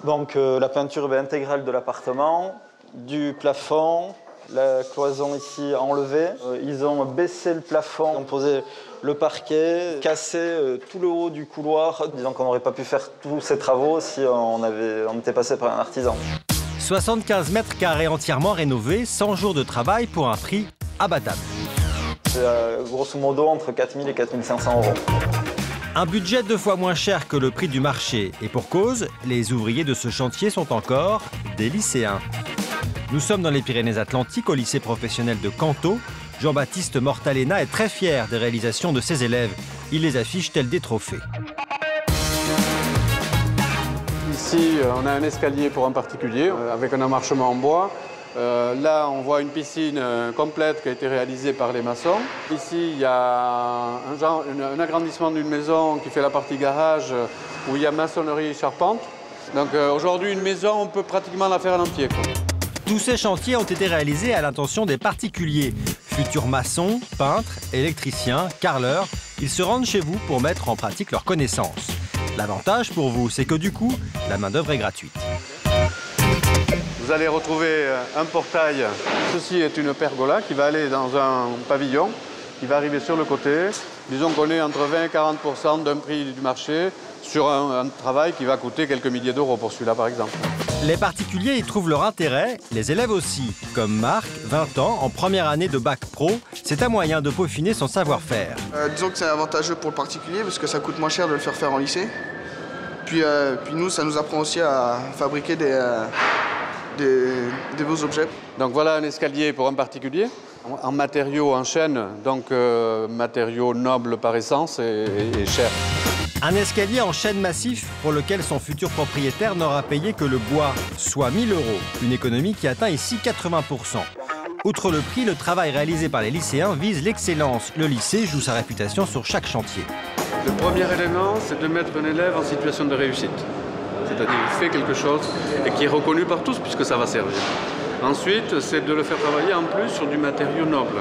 Donc la peinture intégrale de l'appartement, du plafond, la cloison ici enlevée. Ils ont baissé le plafond, ont posé le parquet, cassé tout le haut du couloir. Disons qu'on n'aurait pas pu faire tous ces travaux si on était passé par un artisan. 75 mètres carrés entièrement rénovés, 100 jours de travail pour un prix abattable. C'est grosso modo entre 4 000 et 4 500 €. Un budget 2 fois moins cher que le prix du marché. Et pour cause, les ouvriers de ce chantier sont encore des lycéens. Nous sommes dans les Pyrénées-Atlantiques, au lycée professionnel de Canto. Jean-Baptiste Mortalena est très fier des réalisations de ses élèves. Il les affiche tels des trophées. Ici, on a un escalier pour un particulier avec un emmarchement en bois. Là, on voit une piscine complète qui a été réalisée par les maçons. Ici, il y a un agrandissement d'une maison qui fait la partie garage où il y a maçonnerie et charpente. Donc aujourd'hui, une maison, on peut pratiquement la faire en entier, quoi. Tous ces chantiers ont été réalisés à l'intention des particuliers. Futurs maçons, peintres, électriciens, carreleurs, ils se rendent chez vous pour mettre en pratique leurs connaissances. L'avantage pour vous, c'est que du coup, la main-d'œuvre est gratuite. Vous allez retrouver un portail. Ceci est une pergola qui va aller dans un pavillon, qui va arriver sur le côté. Disons qu'on est entre 20 et 40% d'un prix du marché sur un travail qui va coûter quelques milliers d'euros pour celui-là, par exemple. Les particuliers y trouvent leur intérêt, les élèves aussi. Comme Marc, 20 ans, en première année de bac pro, c'est un moyen de peaufiner son savoir-faire. Disons que c'est avantageux pour le particulier parce que ça coûte moins cher de le faire en lycée. Puis nous, ça nous apprend aussi à fabriquer des beaux objets. Donc voilà un escalier pour un particulier, en matériaux en chêne, donc matériaux nobles par essence et chers. Un escalier en chêne massif pour lequel son futur propriétaire n'aura payé que le bois, soit 1 000 €. Une économie qui atteint ici 80%. Outre le prix, le travail réalisé par les lycéens vise l'excellence. Le lycée joue sa réputation sur chaque chantier. Le premier élément, c'est de mettre un élève en situation de réussite. C'est-à-dire qu'il fait quelque chose et qui est reconnu par tous puisque ça va servir. Ensuite, c'est de le faire travailler en plus sur du matériau noble.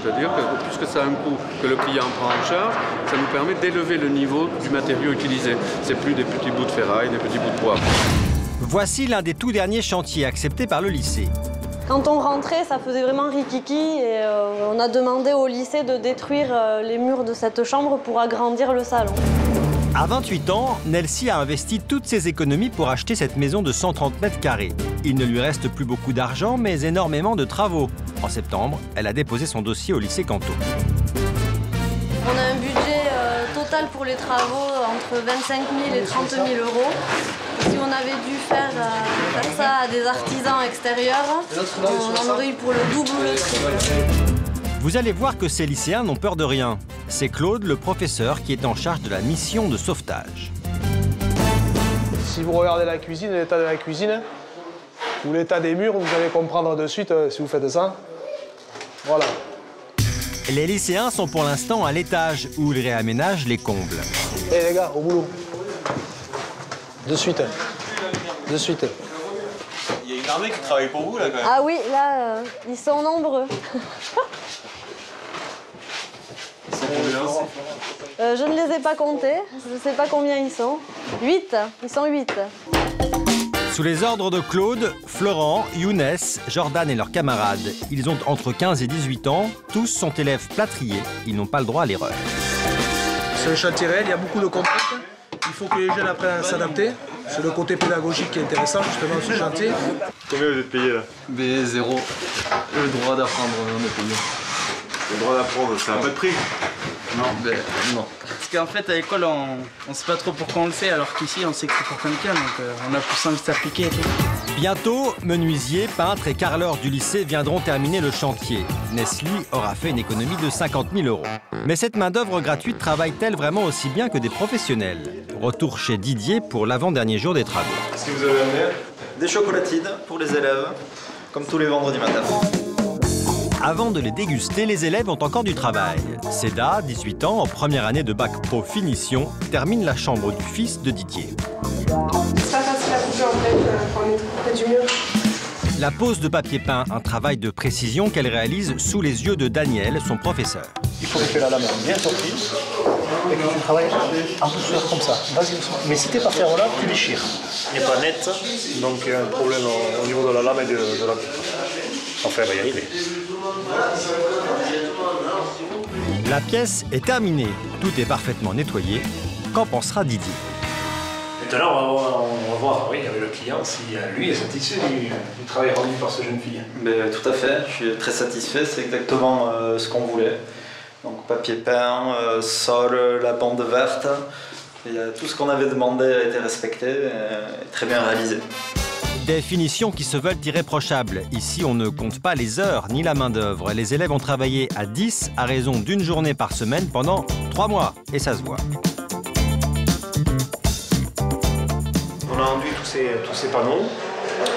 C'est-à-dire que puisque ça a un coût que le client prend en charge, ça nous permet d'élever le niveau du matériau utilisé. C'est plus des petits bouts de ferraille, des petits bouts de bois. Voici l'un des tout derniers chantiers acceptés par le lycée. Quand on rentrait, ça faisait vraiment rikiki et on a demandé au lycée de détruire les murs de cette chambre pour agrandir le salon. À 28 ans, Nelsie a investi toutes ses économies pour acheter cette maison de 130 mètres carrés. Il ne lui reste plus beaucoup d'argent, mais énormément de travaux. En septembre, elle a déposé son dossier au lycée Canto. On a un budget total pour les travaux entre 25 000 et 30 000 €. Si on avait dû faire ça à des artisans extérieurs, on en aurait eu pour le double ou le triple. Vous allez voir que ces lycéens n'ont peur de rien. C'est Claude, le professeur, qui est en charge de la mission de sauvetage. Si vous regardez la cuisine, l'état de la cuisine, ou l'état des murs, vous allez comprendre de suite si vous faites ça. Voilà. Les lycéens sont pour l'instant à l'étage où ils réaménagent les combles. Eh les gars, au boulot. De suite. De suite. Il y a une armée qui travaille pour vous là quand même. Ah oui, là, ils sont nombreux. Je ne les ai pas comptés, je ne sais pas combien ils sont. 8, ils sont 8. Sous les ordres de Claude, Florent, Younes, Jordan et leurs camarades, ils ont entre 15 et 18 ans, tous sont élèves plâtriers, ils n'ont pas le droit à l'erreur. C'est un chantier réel, il y a beaucoup de contraintes. Il faut que les jeunes apprennent à s'adapter. C'est le côté pédagogique qui est intéressant justement ce chantier. Combien vous êtes payé là? B0. Le droit d'apprendre, on est payé. Le droit d'apprendre, c'est un peu de prix. Non, non. Parce qu'en fait, à l'école, on ne sait pas trop pourquoi on le fait, alors qu'ici, on sait que c'est pour quelqu'un, donc on a plus envie de s'appliquer et tout. Bientôt, menuisiers, peintres et carreleurs du lycée viendront terminer le chantier. Nestlé aura fait une économie de 50 000 €. Mais cette main-d'œuvre gratuite travaille-t-elle vraiment aussi bien que des professionnels? Retour chez Didier pour l'avant-dernier jour des travaux. Qu'est-ce que vous avez amené? Des chocolatines pour les élèves, comme tous les vendredis matins. Avant de les déguster, les élèves ont encore du travail. Seda, 18 ans, en première année de bac pro finition, termine la chambre du fils de Didier. C'est pas facile à bouger en fait quand on est près du mur. La pose de papier peint, un travail de précision qu'elle réalise sous les yeux de Daniel, son professeur. Il faut que la lame bien sortie. et que tu travailles en douceur comme ça. Vas-y doucement. Mais si t'es pas ferme là, tu déchires. Il n'est pas net, donc il y a un problème au niveau de la lame et de la coupe. Enfin, elle va y arriver. La pièce est terminée, tout est parfaitement nettoyé. Qu'en pensera Didier? Maintenant, on va voir avec le client si lui est satisfait du travail rendu par cette jeune fille. Mais, tout à fait, je suis très satisfait, c'est exactement ce qu'on voulait. Donc papier peint, sol, la bande verte, et, tout ce qu'on avait demandé a été respecté et très bien réalisé. Des finitions qui se veulent irréprochables. Ici, on ne compte pas les heures ni la main-d'œuvre. Les élèves ont travaillé à 10 à raison d'une journée par semaine pendant 3 mois. Et ça se voit. On a enduit tous ces panneaux.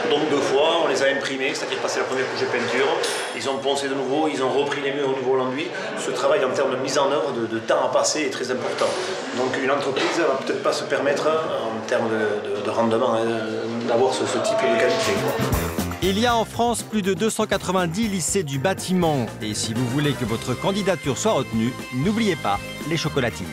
Donc 2 fois, on les a imprimés, c'est-à-dire passé la première couche de peinture. Ils ont poncé de nouveau, ils ont repris les murs au nouveau l'enduit. Ce travail en termes de mise en œuvre, de temps à passer est très important. Donc une entreprise ne va peut-être pas se permettre, en termes de rendement, d'avoir ce type de qualité. Il y a en France plus de 290 lycées du bâtiment. Et si vous voulez que votre candidature soit retenue, n'oubliez pas les chocolatines.